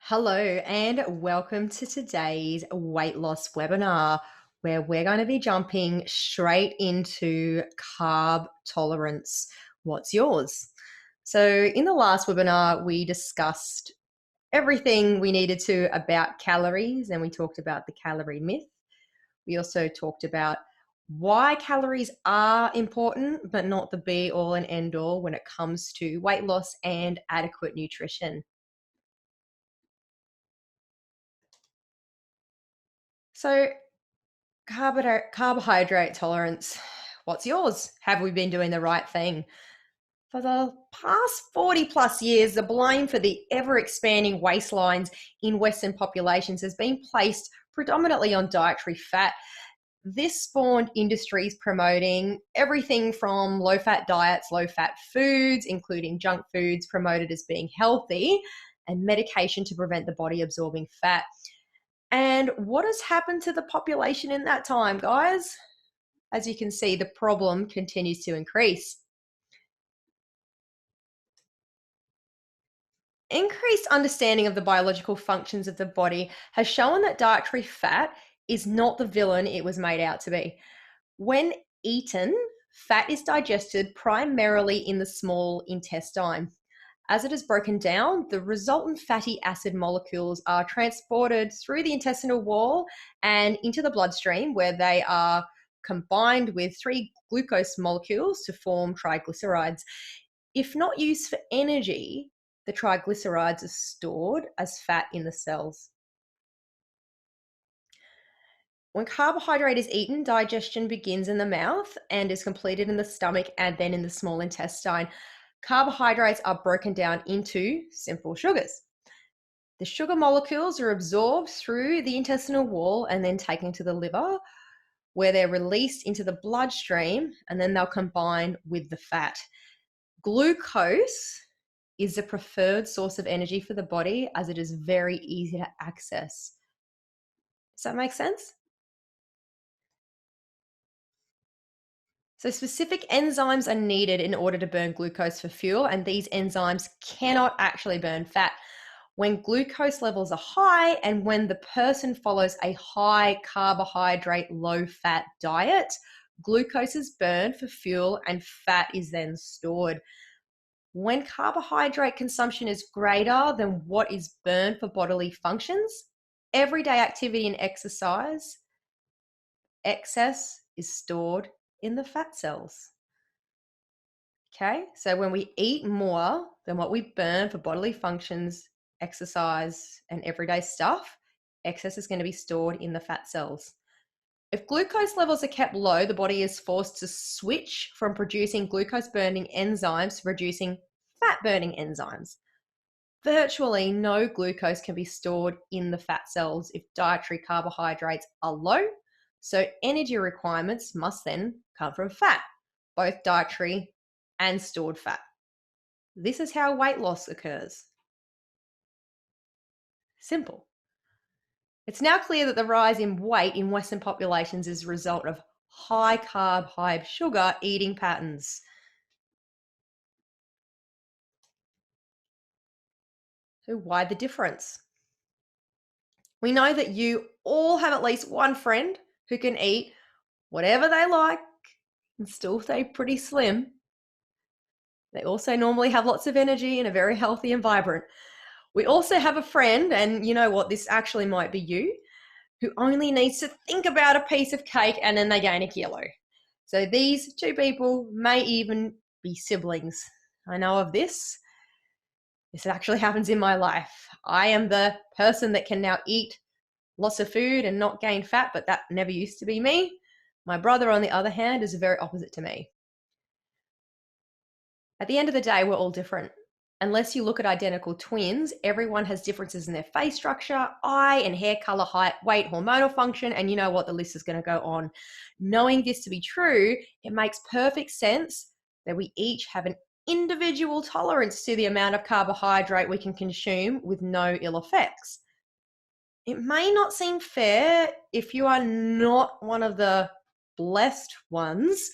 Hello and welcome to today's weight loss webinar where we're going to be jumping straight into carb tolerance. What's yours? So in the last webinar, we discussed everything we needed to about calories and we talked about the calorie myth. We also talked about why calories are important, but not the be all and end all when it comes to weight loss and adequate nutrition. So carbohydrate tolerance. What's yours? Have we been doing the right thing? For the past 40 plus years, the blame for the ever expanding waistlines in Western populations has been placed predominantly on dietary fat. This spawned industries promoting everything from low fat diets, low fat foods, including junk foods promoted as being healthy, and medication to prevent the body absorbing fat. And what has happened to the population in that time, guys? As you can see, the problem continues to increase. Increased understanding of the biological functions of the body has shown that dietary fat is not the villain it was made out to be. When eaten, fat is digested primarily in the small intestine. As it is broken down, the resultant fatty acid molecules are transported through the intestinal wall and into the bloodstream, where they are combined with three glucose molecules to form triglycerides. If not used for energy, the triglycerides are stored as fat in the cells. When carbohydrate is eaten, digestion begins in the mouth and is completed in the stomach and then in the small intestine. Carbohydrates are broken down into simple sugars. The sugar molecules are absorbed through the intestinal wall and then taken to the liver, where they're released into the bloodstream and then they'll combine with the fat. Glucose is the preferred source of energy for the body as it is very easy to access. Does that make sense? So specific enzymes are needed in order to burn glucose for fuel, and these enzymes cannot actually burn fat. When glucose levels are high and when the person follows a high carbohydrate, low fat diet, glucose is burned for fuel and fat is then stored. When carbohydrate consumption is greater than what is burned for bodily functions, everyday activity and exercise, excess is stored in the fat cells. Okay, so when we eat more than what we burn for bodily functions, exercise, and everyday stuff, excess is going to be stored in the fat cells. If glucose levels are kept low, the body is forced to switch from producing glucose burning enzymes to producing fat burning enzymes. Virtually no glucose can be stored in the fat cells if dietary carbohydrates are low, so energy requirements must then come from fat, both dietary and stored fat. This is how weight loss occurs. Simple. It's now clear that the rise in weight in Western populations is a result of high carb, high sugar eating patterns. So why the difference? We know that you all have at least one friend who can eat whatever they like and still stay pretty slim. They also normally have lots of energy and are very healthy and vibrant. We also have a friend, and you know what, this actually might be you, who only needs to think about a piece of cake and then they gain a kilo. So these two people may even be siblings. I know of this. This actually happens in my life. I am the person that can now eat lots of food and not gain fat, but that never used to be me. My brother, on the other hand, is very opposite to me. At the end of the day, we're all different. Unless you look at identical twins, everyone has differences in their face structure, eye and hair color, height, weight, hormonal function, and you know what, the list is going to go on. Knowing this to be true, it makes perfect sense that we each have an individual tolerance to the amount of carbohydrate we can consume with no ill effects. It may not seem fair if you are not one of the blessed ones,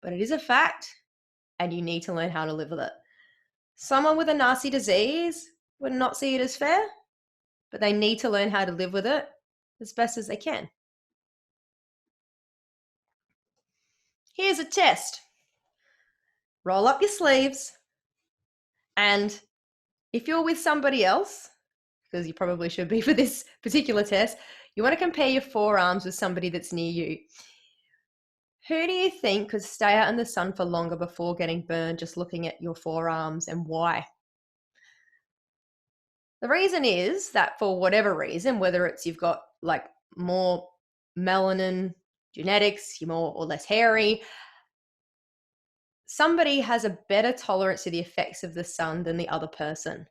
but it is a fact and you need to learn how to live with it. Someone with a nasty disease would not see it as fair, but they need to learn how to live with it as best as they can. Here's a test. Roll up your sleeves, and if you're with somebody else, because you probably should be for this particular test, you want to compare your forearms with somebody that's near you. Who do you think could stay out in the sun for longer before getting burned just looking at your forearms, and why? The reason is that for whatever reason, whether it's you've got like more melanin genetics, you're more or less hairy, somebody has a better tolerance to the effects of the sun than the other person.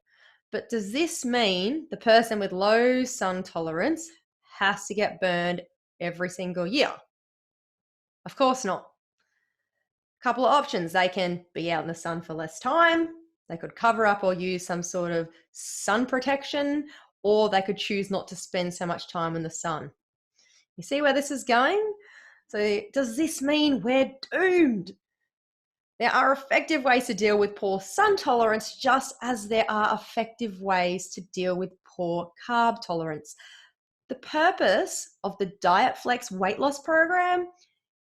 But does this mean the person with low sun tolerance has to get burned every single year? Of course not. A couple of options. They can be out in the sun for less time, they could cover up or use some sort of sun protection, or they could choose not to spend so much time in the sun. You see where this is going? So does this mean we're doomed? There are effective ways to deal with poor sun tolerance, just as there are effective ways to deal with poor carb tolerance. The purpose of the Diet Flex weight loss program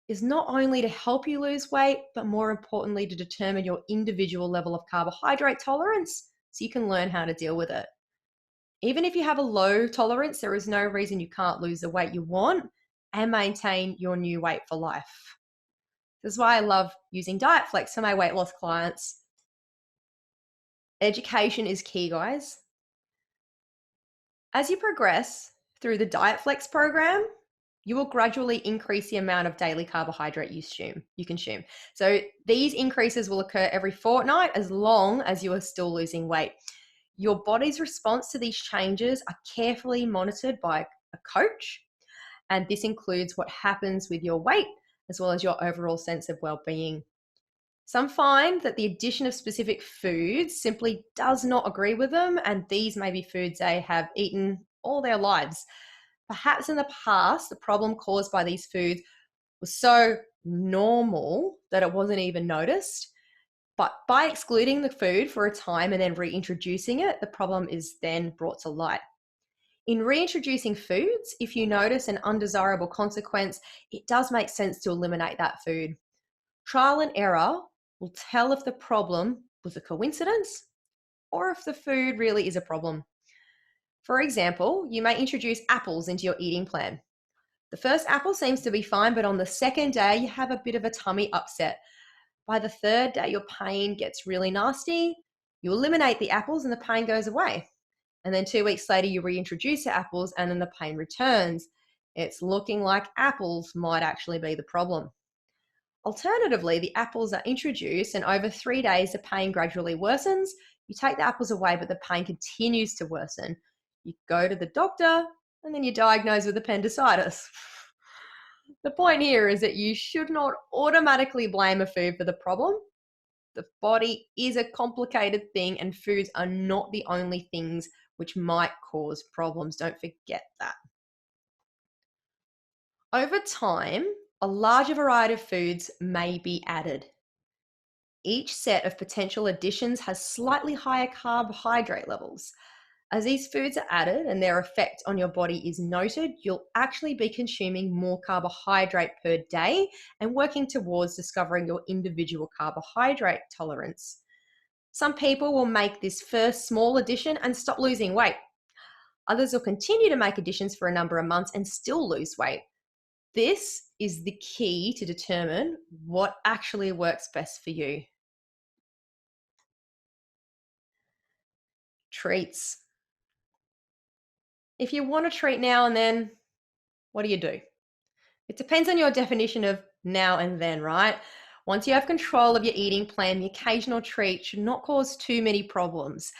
is not only to help you lose weight, but more importantly, to determine your individual level of carbohydrate tolerance so you can learn how to deal with it. Even if you have a low tolerance, there is no reason you can't lose the weight you want and maintain your new weight for life. This is why I love using Diet Flex for my weight loss clients. Education is key, guys. As you progress through the Diet Flex program, you will gradually increase the amount of daily carbohydrate you consume. So these increases will occur every fortnight as long as you are still losing weight. Your body's response to these changes are carefully monitored by a coach, and this includes what happens with your weight as well as your overall sense of well-being. Some find that the addition of specific foods simply does not agree with them, and these may be foods they have eaten all their lives. Perhaps in the past, the problem caused by these foods was so normal that it wasn't even noticed. But by excluding the food for a time and then reintroducing it, the problem is then brought to light. In reintroducing foods, if you notice an undesirable consequence, it does make sense to eliminate that food. Trial and error will tell if the problem was a coincidence or if the food really is a problem. For example, you may introduce apples into your eating plan. The first apple seems to be fine, but on the second day, you have a bit of a tummy upset. By the third day, your pain gets really nasty. You eliminate the apples and the pain goes away. And then 2 weeks later, you reintroduce the apples and then the pain returns. It's looking like apples might actually be the problem. Alternatively, the apples are introduced and over 3 days, the pain gradually worsens. You take the apples away, but the pain continues to worsen. You go to the doctor and then you're diagnosed with appendicitis. The point here is that you should not automatically blame a food for the problem. The body is a complicated thing and foods are not the only things which might cause problems. Don't forget that. Over time, a larger variety of foods may be added. Each set of potential additions has slightly higher carbohydrate levels. As these foods are added and their effect on your body is noted, you'll actually be consuming more carbohydrate per day and working towards discovering your individual carbohydrate tolerance. Some people will make this first small addition and stop losing weight. Others will continue to make additions for a number of months and still lose weight. This is the key to determine what actually works best for you. Treats. If you want to treat now and then, what do you do? It depends on your definition of now and then, right? Once you have control of your eating plan, the occasional treat should not cause too many problems.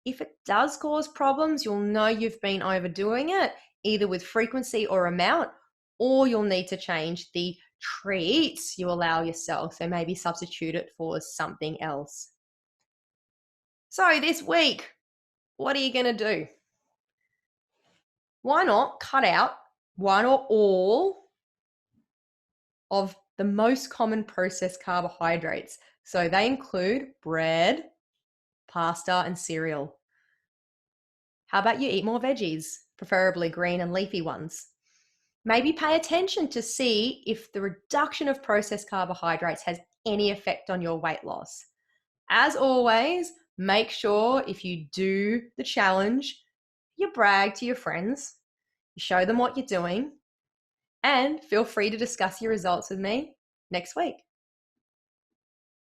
If it does cause problems, you'll know you've been overdoing it, either with frequency or amount, or you'll need to change the treats you allow yourself. So maybe substitute it for something else. So this week, what are you going to do? Why not cut out one or all of the most common processed carbohydrates? So they include bread, pasta, and cereal. How about you eat more veggies, preferably green and leafy ones? Maybe pay attention to see if the reduction of processed carbohydrates has any effect on your weight loss. As always, make sure if you do the challenge, you brag to your friends, you show them what you're doing, and feel free to discuss your results with me next week.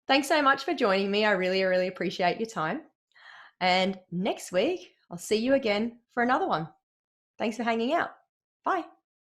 Thanks so much for joining me. I really, really appreciate your time. And next week, I'll see you again for another one. Thanks for hanging out. Bye.